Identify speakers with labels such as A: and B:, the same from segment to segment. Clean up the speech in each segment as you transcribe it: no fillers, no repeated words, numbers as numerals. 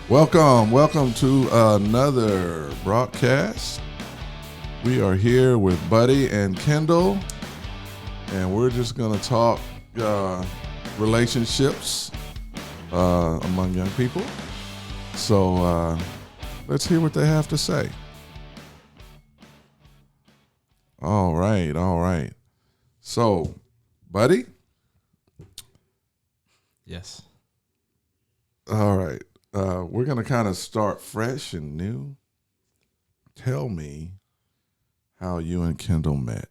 A: Welcome to another broadcast. We are here with Buddy and Kyndel, and we're just going to talk relationships among young people. So let's hear what they have to say. All right. So, Buddy?
B: Yes.
A: All right. We're going to kind of start fresh and new. Tell me how you and Kyndel met.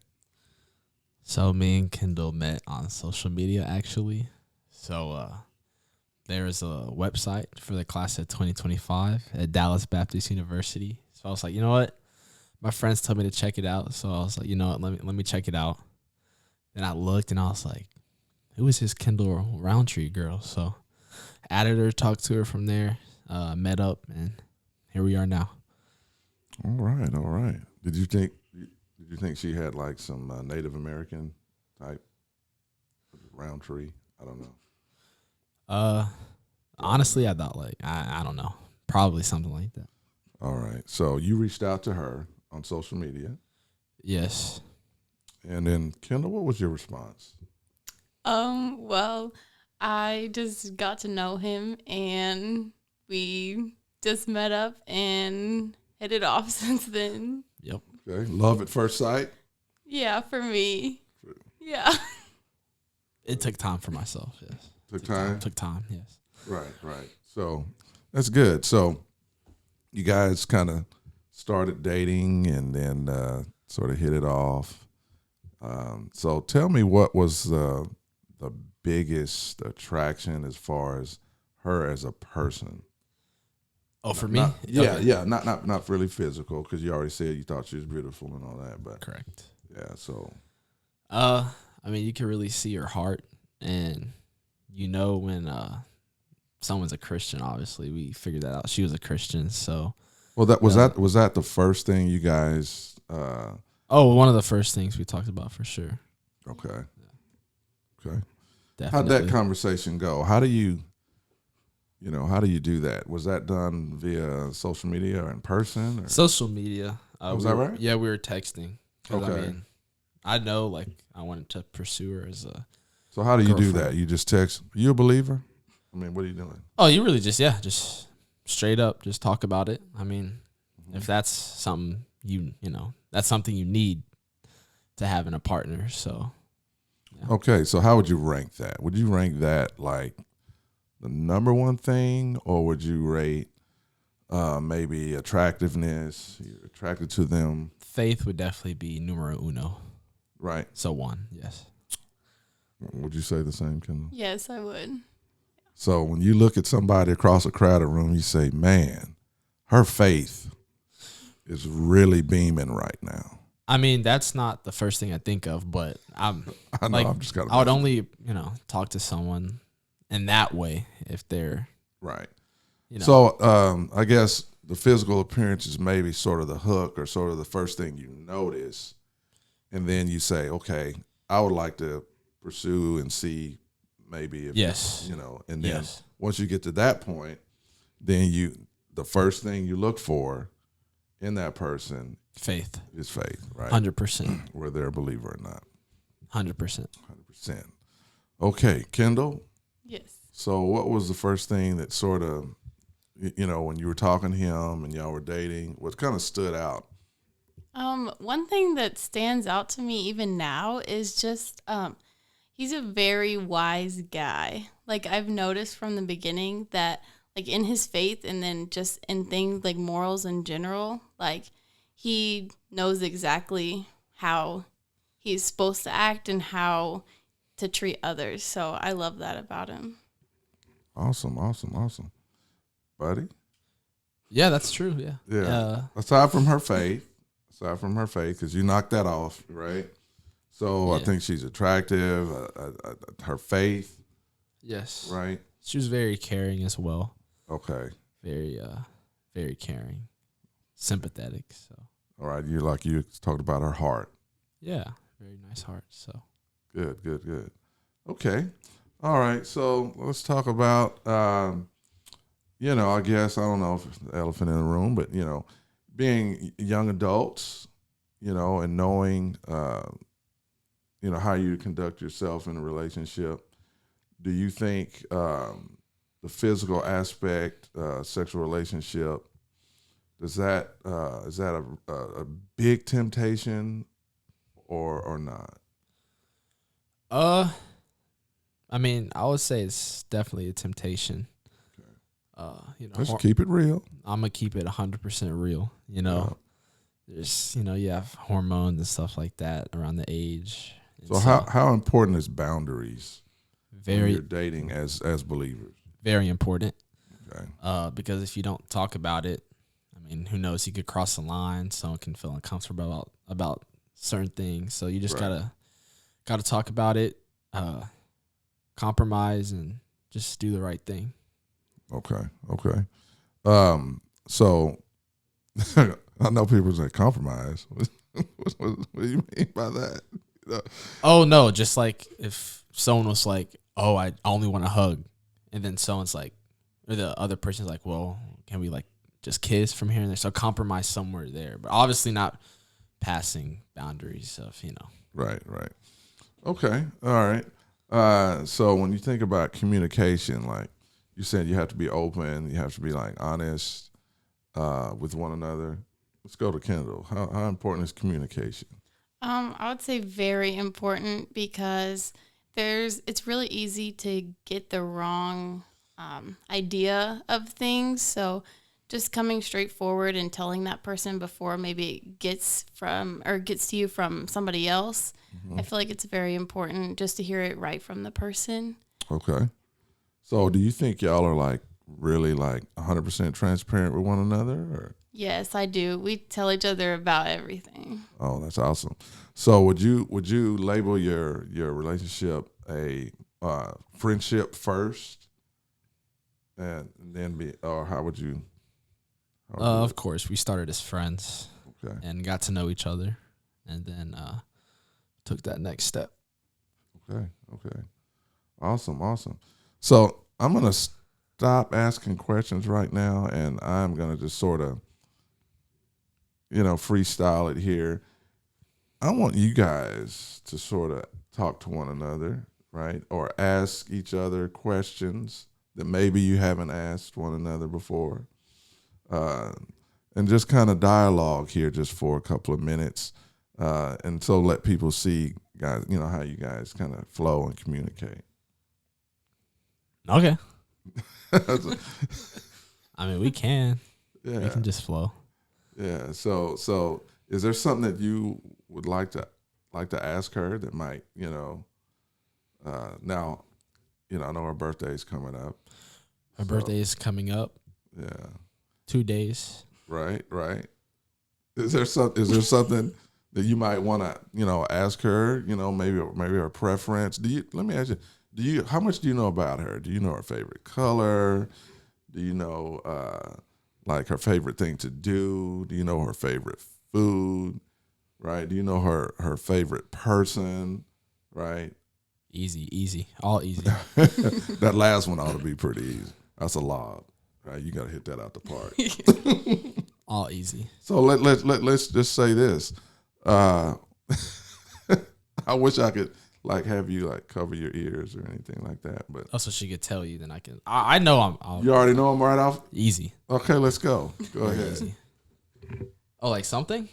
B: So me and Kyndel met on social media, actually. So there's a website for the class of 2025 at Dallas Baptist University. So I was like, you know what? My friends told me to check it out. So I was like, you know what? Let me check it out. Then I looked and I was like, who is this Kyndel Roundtree girl? So added her, talked to her from there, met up, and here we are now.
A: All right. Did you think she had like some Native American type Roundtree? I don't know.
B: Honestly, I thought I don't know, probably something like that.
A: All right. So you reached out to her on social media.
B: Yes.
A: And then Kyndel, what was your response?
C: Well, I just got to know him and we just met up and hit it off since then.
B: Yep.
A: Okay. Love at first sight?
C: Yeah, for me. Yeah.
B: It took time for myself, yes.
A: Took time?
B: Took time, yes.
A: Right. So that's good. So you guys kind of started dating and then sort of hit it off. So tell me, what was the biggest attraction as far as her as a person?
B: Oh, for me?
A: Not really physical, because you already said you thought she was beautiful and all that, but
B: Correct.
A: yeah. So,
B: I mean, you can really see her heart, and you know when someone's a Christian. Obviously, we figured that out. She was a Christian, so.
A: Well, was that the first thing you guys?
B: One of the first things we talked about for sure.
A: Okay.
B: Definitely.
A: How'd that conversation go? How do you do that? Was that done via social media or in person? Or?
B: Social media.
A: Was that right?
B: Yeah, we were texting.
A: Okay.
B: I mean, I know, I wanted to pursue her as a.
A: So how do you do
B: girlfriend.
A: that? You just text? Are you a believer? I mean, what are you doing?
B: Oh, you really just straight up, just talk about it. I mean, if that's something that's something you need to have in a partner. So. Yeah.
A: Okay, so how would you rank that? Would you rank that like the number one thing, or would you rate maybe attractiveness? You're attracted to them.
B: Faith would definitely be numero uno.
A: Right.
B: So one, yes.
A: Would you say the same, Kyndel?
C: Yes, I would.
A: So when you look at somebody across a crowded room, you say, man, her faith is really beaming right now.
B: I mean, that's not the first thing I think of, but
A: I know, I'm just
B: I would only, talk to someone in that way if they're
A: right.
B: You know.
A: So I guess the physical appearance is maybe sort of the hook or sort of the first thing you notice, and then you say, okay, I would like to pursue and see maybe if
B: yes,
A: and then once you get to that point, then the first thing you look for in that person.
B: Faith.
A: Is faith, right?
B: 100%.
A: Whether they're a believer or not.
B: 100%.
A: 100%. Okay, Kyndel?
C: Yes.
A: So what was the first thing that sort of, when you were talking to him and y'all were dating, what kind of stood out?
C: One thing that stands out to me even now is just he's a very wise guy. Like, I've noticed from the beginning that, like, in his faith and then just in things like morals in general, like, he knows exactly how he's supposed to act and how to treat others. So I love that about him.
A: Awesome. Buddy?
B: Yeah, that's true, yeah.
A: Yeah. Aside from her faith, because you knocked that off, right? So yeah. I think she's attractive, her faith.
B: Yes.
A: Right?
B: She was very caring as well.
A: Okay.
B: Very, very caring. Sympathetic. So.
A: All right, you talked about her heart.
B: Yeah, very nice heart. So
A: good. Okay, all right. So let's talk about I guess I don't know if it's the elephant in the room, but being young adults, and knowing, how you conduct yourself in a relationship. Do you think the physical aspect, sexual relationship, is that a big temptation or not?
B: I mean, I would say it's definitely a temptation.
A: Let's keep it real.
B: I'm gonna keep it 100% real. There's you have hormones and stuff like that around the age.
A: So how important is boundaries? When you're
B: Very
A: dating as believers.
B: very important.
A: Okay.
B: Because if you don't talk about it, I mean, who knows? You could cross the line. Someone can feel uncomfortable about certain things. So you just
A: Right.
B: gotta talk about it, compromise, and just do the right thing.
A: Okay. So I know people say compromise. What do you mean by that?
B: Oh no, just like if someone was like, "Oh, I only want a hug," and then someone's like, or the other person's like, "Well, can we like just kiss from here and there?" So compromise somewhere there, but obviously not passing boundaries of
A: Right. Okay. All right. So when you think about communication, like you said, you have to be open. You have to be like honest with one another. Let's go to Kyndel. How important is communication?
C: I would say very important because it's really easy to get the wrong idea of things. So just coming straight forward and telling that person before maybe it gets to you from somebody else. I feel like it's very important just to hear it right from the person.
A: Okay. So do you think y'all are like really like 100% transparent with one another? Or?
C: Yes, I do. We tell each other about everything.
A: Oh, that's awesome. So would you label your relationship a friendship first, and then or how would you?
B: Of course, we started as friends
A: Okay.
B: and got to know each other, and then took that next step.
A: Okay. Awesome. So I'm gonna stop asking questions right now, and I'm gonna just sort of, freestyle it here. I want you guys to sort of talk to one another, right? Or ask each other questions that maybe you haven't asked one another before. And just kind of dialogue here just for a couple of minutes. And so let people see, guys, how you guys kind of flow and communicate.
B: Okay. I mean, we can.
A: Yeah.
B: We can just flow.
A: Yeah. So is there something that you would like to ask her that might, now, I know her birthday's coming up.
B: Her birthday is coming up.
A: Yeah.
B: 2 days.
A: Right. Is there something that you might want to, ask her, maybe her preference? Let me ask you, how much do you know about her? Do you know her favorite color? Do you know, like her favorite thing to do? Do you know her favorite food? Right? Do you know her favorite person? Right?
B: Easy. All easy.
A: That last one ought to be pretty easy. That's a lob. Right? You got to hit that out the park.
B: All easy.
A: So let's just say this. I wish I could like have you like cover your ears or anything like that, but
B: Also, she could tell you, then I can. I know I'll
A: you already know them right off.
B: easy.
A: Okay, let's go. Go ahead.
B: Easy. Oh, like something?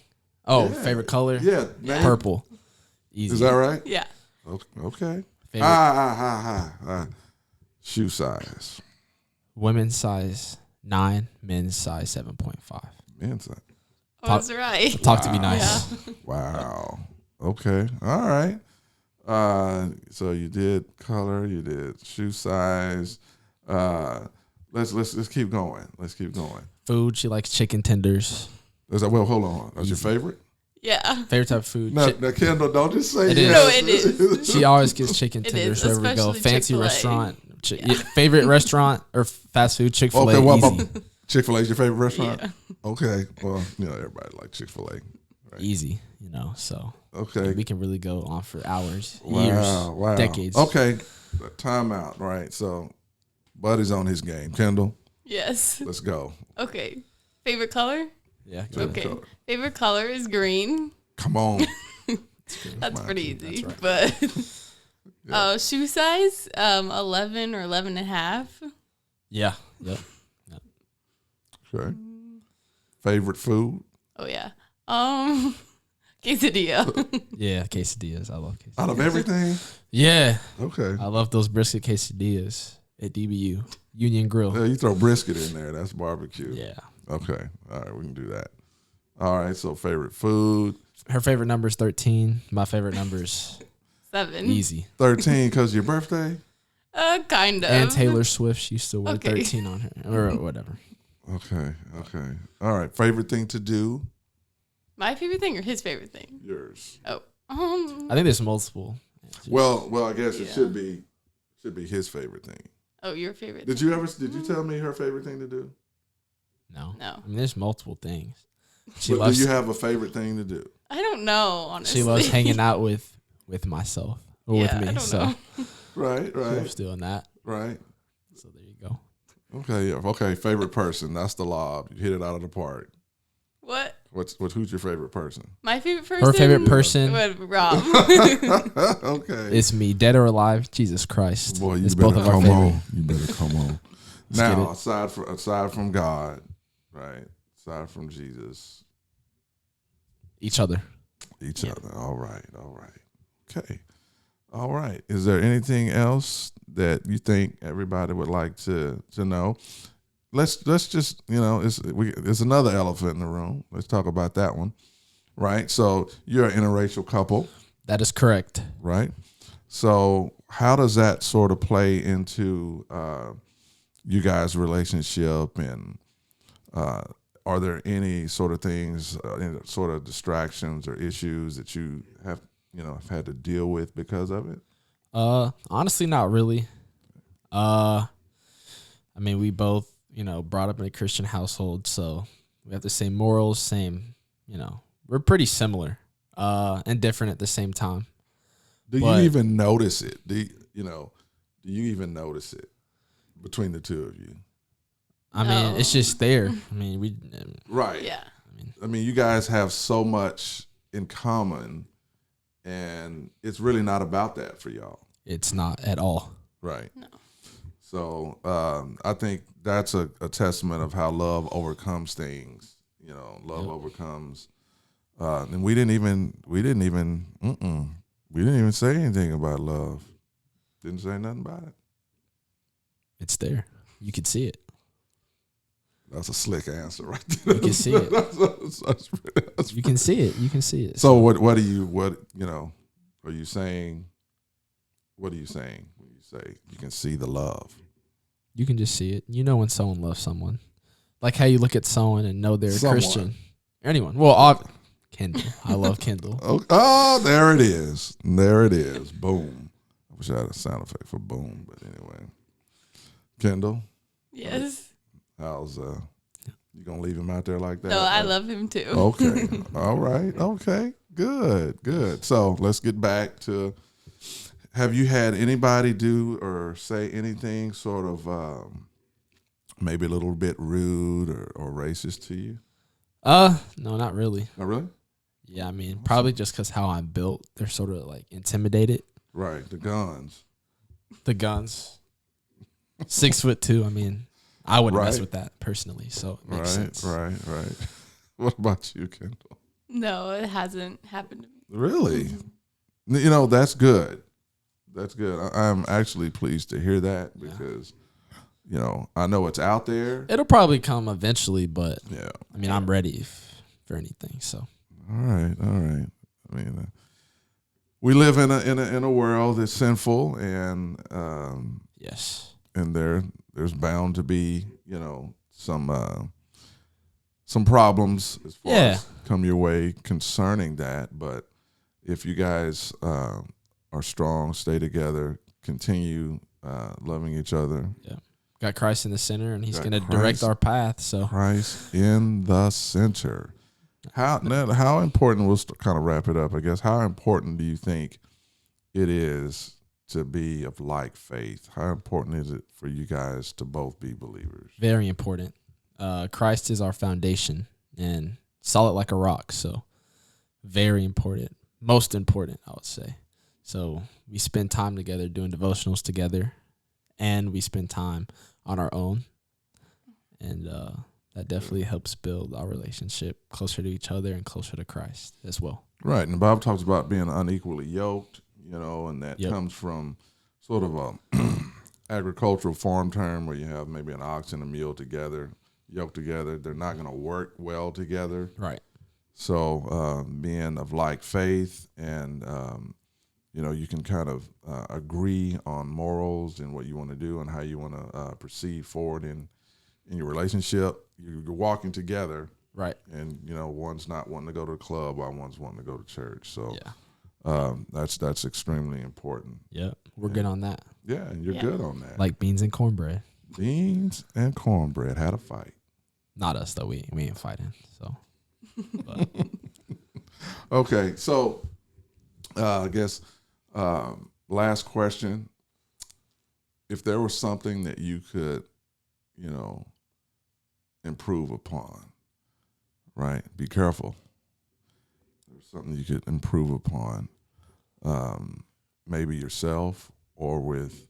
B: Oh,
A: Yeah.
B: favorite color?
A: Yeah, man.
B: Purple. Easy.
A: Is that right?
C: Yeah.
A: Okay.
B: Favorite
A: Shoe size.
B: women's size 9, men's size 7.5.
A: Men's size.
C: That's right.
B: Talk to me nice.
C: Yeah.
A: Wow. Okay. All right. So you did color. You did shoe size. Let's keep going. Let's keep going.
B: Food, she likes chicken tenders.
A: Is that hold on? That's your favorite?
C: Yeah.
B: Favorite type of food.
A: No, Kyndel, don't just say
B: It
A: yes.
B: is.
C: No, it is.
B: She always gets chicken
C: It
B: tenders
C: is,
B: wherever we go.
C: especially
B: Fancy
C: Chick-fil-A.
B: restaurant.
C: Yeah.
B: Favorite restaurant or fast food? Chick-fil-A.
A: Okay, what
B: Easy.
A: about Chick-fil-A is your favorite restaurant?
C: Yeah.
A: Okay. Well, everybody likes Chick-fil-A. Right.
B: Easy, so
A: Okay.
B: we can really go on for hours,
A: Wow.
B: years, decades.
A: Okay. Time out. Right. So Buddy's on his game. Kyndel,
C: Yes.
A: Let's go.
C: Okay. Favorite color?
B: Yeah.
A: Favorite
C: Okay.
A: color.
C: Favorite color is green.
A: Come on.
C: That's
A: Mine
C: pretty
A: too.
C: easy.
B: That's
C: But
A: Yeah.
C: shoe size, 11 or 11 and a half.
B: Yeah. Yep.
A: Okay. Favorite food
C: Oh yeah. Quesadilla.
B: Yeah. Quesadillas. I love quesadillas.
A: out of everything?
B: Yeah.
A: Okay.
B: I love those brisket quesadillas at DBU Union Grill.
A: Yeah, you throw brisket in there. That's barbecue.
B: Yeah.
A: Okay. All right, we can do that. All right. So favorite food.
B: Her favorite number is 13. My favorite number is
C: 7.
B: easy.
A: 13 because your birthday.
C: Kind of.
B: And Taylor Swift, she used to wear
C: Okay.
B: 13 on her or whatever.
A: Okay. Okay. All right. Favorite thing to do.
C: My favorite thing or his favorite thing?
A: Yours.
C: Oh.
B: I think there's multiple.
A: Well, I guess it
C: Yeah.
A: should be his favorite thing.
C: Oh, your favorite.
A: Did you tell me her favorite thing to do?
B: No.
C: No.
B: I mean, there's multiple things. She
A: But
B: loves.
A: do you have a favorite thing to do?
C: I don't know, honestly.
B: She loves hanging out with myself or
C: Yeah,
B: with
C: I
B: me.
C: don't
B: So
C: know.
A: Right.
B: she
A: Right.
B: loves doing that.
A: Right.
B: So there you go.
A: Okay. Yeah. Okay. Favorite person. That's the lob. You hit it out of the park.
C: What?
A: Who's your favorite person?
C: My favorite person?
B: Her favorite person
C: Rob.
A: Okay.
B: is me, dead or alive. Jesus Christ.
A: Boy, you
B: It's
A: better
B: both of our
A: come
B: favorite.
A: on. You better come on.
B: get
A: Now,
B: it.
A: aside from God, right? Aside from Jesus,
B: Each other.
A: each
B: Yeah.
A: other. All right. All right. Okay. All right. Is there anything else that you think everybody would like to know? Let's just it's another elephant in the room. Let's talk about that one, right? So you're an interracial couple,
B: That is correct.
A: right? So how does that sort of play into you guys' relationship, and are there any sort of things, any sort of distractions or issues that you have had to deal with because of it?
B: Honestly, not really. I mean, we both, brought up in a Christian household, so we have the same morals, we're pretty similar, and different at the same time.
A: Do
B: But-
A: you even notice it? Do you even notice it between the two of you?
B: I mean,
C: No.
B: it's just there. I mean,
A: Right.
C: Yeah.
A: I mean, you guys have so much in common, and it's really not about that for y'all.
B: it's not at all.
A: Right.
C: No.
A: So I think that's a testament of how love overcomes things. Love
B: Yep.
A: overcomes. And we didn't even say anything about love. Didn't say nothing about it.
B: It's there. You could see it.
A: That's a slick answer right there.
B: You can see it.
A: That's
B: You can see it. You can see it.
A: So what are you saying? What are you saying when you say you can see the love?
B: You can just see it. You know when someone loves someone. Like how you look at someone and know they're
A: Someone.
B: a Christian. Anyone. Well, Kyndel. I love Kyndel.
A: Oh, there it is. There it is. Boom. I wish I had a sound effect for boom, but anyway. Kendall,
C: Yes.
A: how's you gonna leave him out there like that?
C: No, I love him too.
A: Okay. All right. Okay. Good. So let's get back to, have you had anybody do or say anything sort of maybe a little bit rude or racist to you?
B: No, not really.
A: Oh, really?
B: Yeah, I mean, probably just because how I'm built, they're sort of like intimidated.
A: Right. The guns.
B: The guns. 6'2". I mean, I wouldn't mess
A: Right.
B: with that personally, so it makes
A: Right.
B: sense.
A: Right. What about you, Kendall?
C: No, it hasn't happened to me.
A: Really?
C: Mm-hmm.
A: That's good. That's good. I'm actually pleased to hear that
B: Yeah.
A: because, I know it's out there.
B: It'll probably come eventually, but
A: Yeah.
B: I mean, I'm ready for anything. So
A: All right. I mean, we live in a world that's sinful, and
B: yes,
A: there's bound to be some problems as far as come your way concerning that. But if you guys are strong, stay together, continue loving each other.
B: got Christ in the center, and He's
A: Got
B: going to
A: Christ.
B: direct our path. So
A: Christ in the center. How important, we'll kind of wrap it up, I guess. How important do you think it is to be of like faith? How important is it for you guys to both be believers?
B: Very important. Christ is our foundation and solid like a rock. So very important. Most important, I would say. So we spend time together doing devotionals together, and we spend time on our own. And that definitely helps build our relationship closer to each other and closer to Christ as well.
A: Right. And the Bible talks about being unequally yoked, and that comes from sort of a agricultural farm term where you have maybe an ox and a mule together, yoked together. They're not going to work well together.
B: Right.
A: So being of like faith and, you can kind of agree on morals and what you want to do and how you want to proceed forward in your relationship. You're walking together.
B: Right.
A: And, one's not wanting to go to the club while one's wanting to go to church. So that's extremely important.
B: Yeah. We're good on that.
A: Yeah, and you're good on that.
B: Like beans and cornbread.
A: Beans and cornbread had a fight.
B: Not us, though. We ain't fighting. So. But.
A: Okay, so I guess last question. If there was something that you could, improve upon, right? Be careful. There's something you could improve upon, maybe yourself or with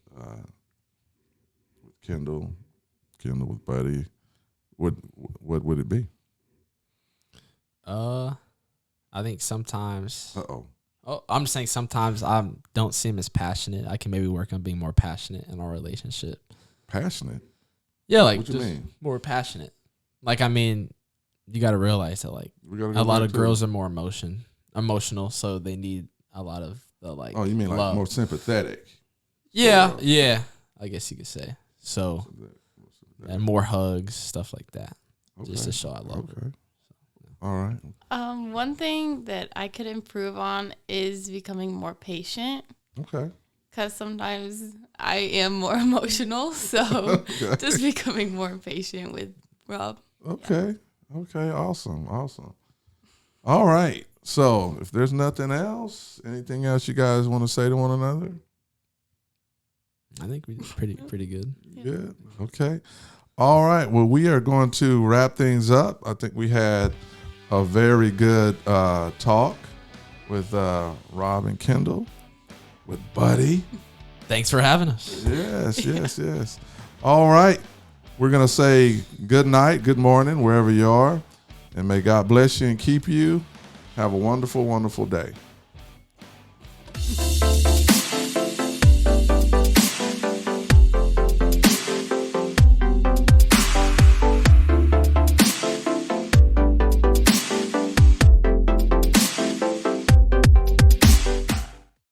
A: Kyndel with Buddy. What would it be?
B: I think sometimes.
A: Uh-oh.
B: Oh, I'm just saying sometimes I don't seem as passionate. I can maybe work on being more passionate in our relationship.
A: Passionate?
B: Yeah, like
A: what you
B: just
A: mean?
B: More passionate. Like, I mean, you got to realize that like
A: go
B: a lot of girls are more emotional, so they need a lot of the like.
A: Oh, you mean like
B: love.
A: more sympathetic?
B: Yeah, yeah. I guess you could say so. And more hugs, stuff like that, just to show I love her.
A: All right.
C: One thing that I could improve on is becoming more patient.
A: Okay.
C: Because sometimes I am more emotional, so just becoming more patient with Rob.
A: Okay. Yeah. Okay. Awesome. All right. So if there's nothing else, anything else you guys want to say to one another?
B: I think we did pretty good.
A: Good. Okay. All right. Well, we are going to wrap things up. I think we had a very good talk with Rob and Kyndel, with Buddy.
B: Thanks for having us.
A: Yes. All right. We're going to say good night, good morning, wherever you are. And may God bless you and keep you. Have a wonderful, wonderful day.